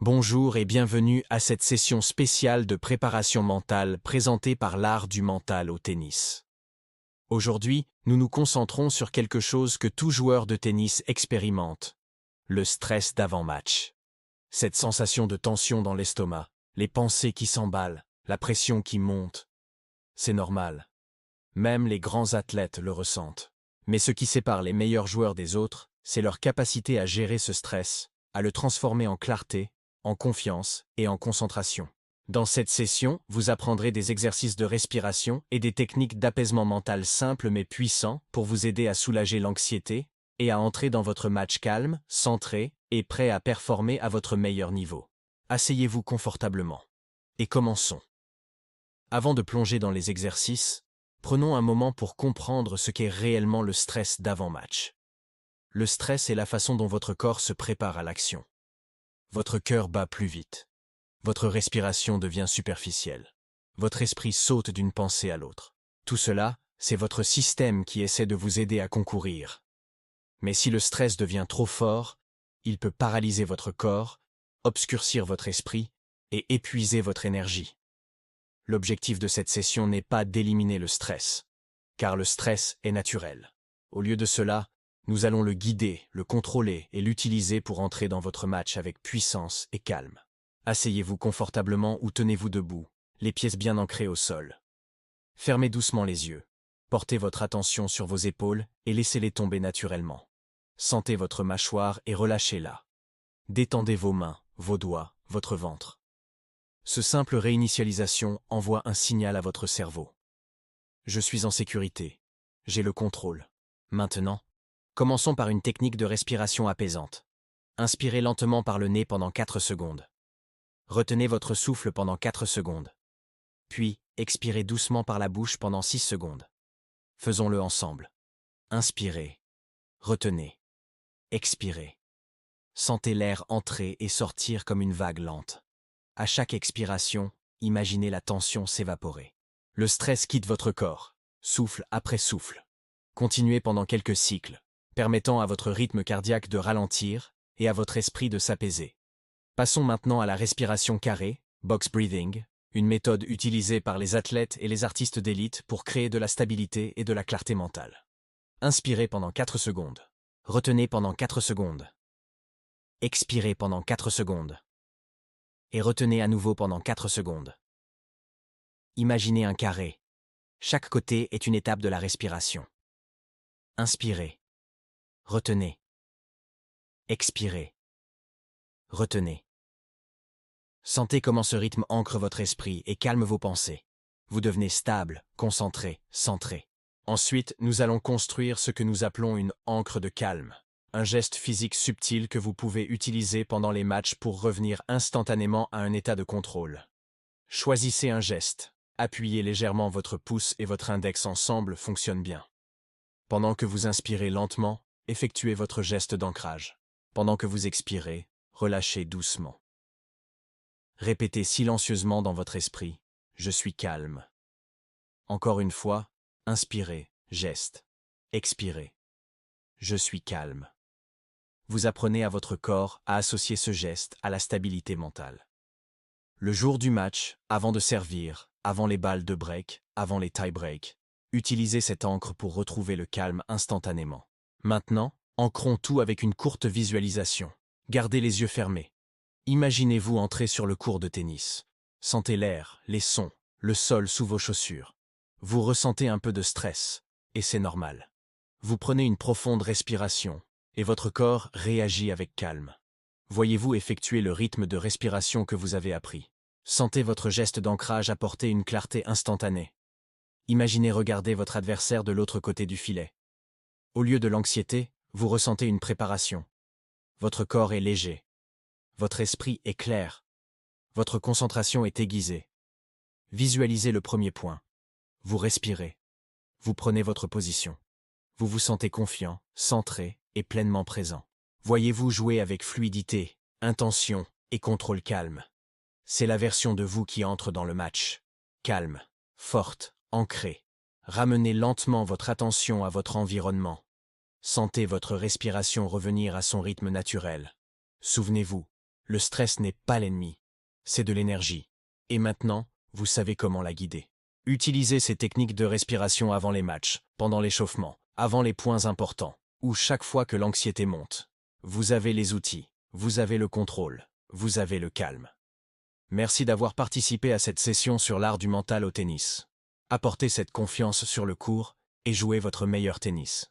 Bonjour et bienvenue à cette session spéciale de préparation mentale présentée par l'art du mental au tennis. Aujourd'hui, nous nous concentrons sur quelque chose que tout joueur de tennis expérimente, le stress d'avant-match. Cette sensation de tension dans l'estomac, les pensées qui s'emballent, la pression qui monte. C'est normal. Même les grands athlètes le ressentent. Mais ce qui sépare les meilleurs joueurs des autres, c'est leur capacité à gérer ce stress, à le transformer en clarté, en confiance et en concentration. Dans cette session, vous apprendrez des exercices de respiration et des techniques d'apaisement mental simples mais puissants pour vous aider à soulager l'anxiété et à entrer dans votre match calme, centré et prêt à performer à votre meilleur niveau. Asseyez-vous confortablement. Et commençons. Avant de plonger dans les exercices, prenons un moment pour comprendre ce qu'est réellement le stress d'avant-match. Le stress est la façon dont votre corps se prépare à l'action. Votre cœur bat plus vite. Votre respiration devient superficielle. Votre esprit saute d'une pensée à l'autre. Tout cela, c'est votre système qui essaie de vous aider à concourir. Mais si le stress devient trop fort, il peut paralyser votre corps, obscurcir votre esprit et épuiser votre énergie. L'objectif de cette session n'est pas d'éliminer le stress, car le stress est naturel. Au lieu de cela, nous allons le guider, le contrôler et l'utiliser pour entrer dans votre match avec puissance et calme. Asseyez-vous confortablement ou tenez-vous debout, les pieds bien ancrés au sol. Fermez doucement les yeux. Portez votre attention sur vos épaules et laissez-les tomber naturellement. Sentez votre mâchoire et relâchez-la. Détendez vos mains, vos doigts, votre ventre. Ce simple réinitialisation envoie un signal à votre cerveau. Je suis en sécurité. J'ai le contrôle. Maintenant, commençons par une technique de respiration apaisante. Inspirez lentement par le nez pendant 4 secondes. Retenez votre souffle pendant 4 secondes. Puis, expirez doucement par la bouche pendant 6 secondes. Faisons-le ensemble. Inspirez. Retenez. Expirez. Sentez l'air entrer et sortir comme une vague lente. À chaque expiration, imaginez la tension s'évaporer. Le stress quitte votre corps, souffle après souffle. Continuez pendant quelques cycles, permettant à votre rythme cardiaque de ralentir et à votre esprit de s'apaiser. Passons maintenant à la respiration carrée, box breathing, une méthode utilisée par les athlètes et les artistes d'élite pour créer de la stabilité et de la clarté mentale. Inspirez pendant 4 secondes. Retenez pendant 4 secondes. Expirez pendant 4 secondes. Et retenez à nouveau pendant 4 secondes. Imaginez un carré. Chaque côté est une étape de la respiration. Inspirez. Retenez. Expirez. Retenez. Sentez comment ce rythme ancre votre esprit et calme vos pensées. Vous devenez stable, concentré, centré. Ensuite, nous allons construire ce que nous appelons une ancre de calme. Un geste physique subtil que vous pouvez utiliser pendant les matchs pour revenir instantanément à un état de contrôle. Choisissez un geste. Appuyez légèrement votre pouce et votre index ensemble fonctionne bien. Pendant que vous inspirez lentement, effectuez votre geste d'ancrage. Pendant que vous expirez, relâchez doucement. Répétez silencieusement dans votre esprit « Je suis calme ». Encore une fois, inspirez, geste. Expirez. Je suis calme. Vous apprenez à votre corps à associer ce geste à la stabilité mentale. Le jour du match, avant de servir, avant les balles de break, avant les tie-breaks, utilisez cette encre pour retrouver le calme instantanément. Maintenant, ancrons tout avec une courte visualisation. Gardez les yeux fermés. Imaginez-vous entrer sur le court de tennis. Sentez l'air, les sons, le sol sous vos chaussures. Vous ressentez un peu de stress, et c'est normal. Vous prenez une profonde respiration, et votre corps réagit avec calme. Voyez-vous effectuer le rythme de respiration que vous avez appris. Sentez votre geste d'ancrage apporter une clarté instantanée. Imaginez regarder votre adversaire de l'autre côté du filet. Au lieu de l'anxiété, vous ressentez une préparation. Votre corps est léger. Votre esprit est clair. Votre concentration est aiguisée. Visualisez le premier point. Vous respirez. Vous prenez votre position. Vous vous sentez confiant, centré et pleinement présent. Voyez-vous jouer avec fluidité, intention et contrôle calme. C'est la version de vous qui entre dans le match. Calme, forte, ancrée. Ramenez lentement votre attention à votre environnement. Sentez votre respiration revenir à son rythme naturel. Souvenez-vous, Le stress n'est pas l'ennemi, c'est de l'énergie. Et maintenant, vous savez comment la guider. Utilisez ces techniques de respiration avant les matchs, pendant l'échauffement, avant les points importants, ou chaque fois que l'anxiété monte. Vous avez les outils, vous avez le contrôle, vous avez le calme. Merci d'avoir participé à cette session sur l'art du mental au tennis. Apportez cette confiance sur le court et jouez votre meilleur tennis.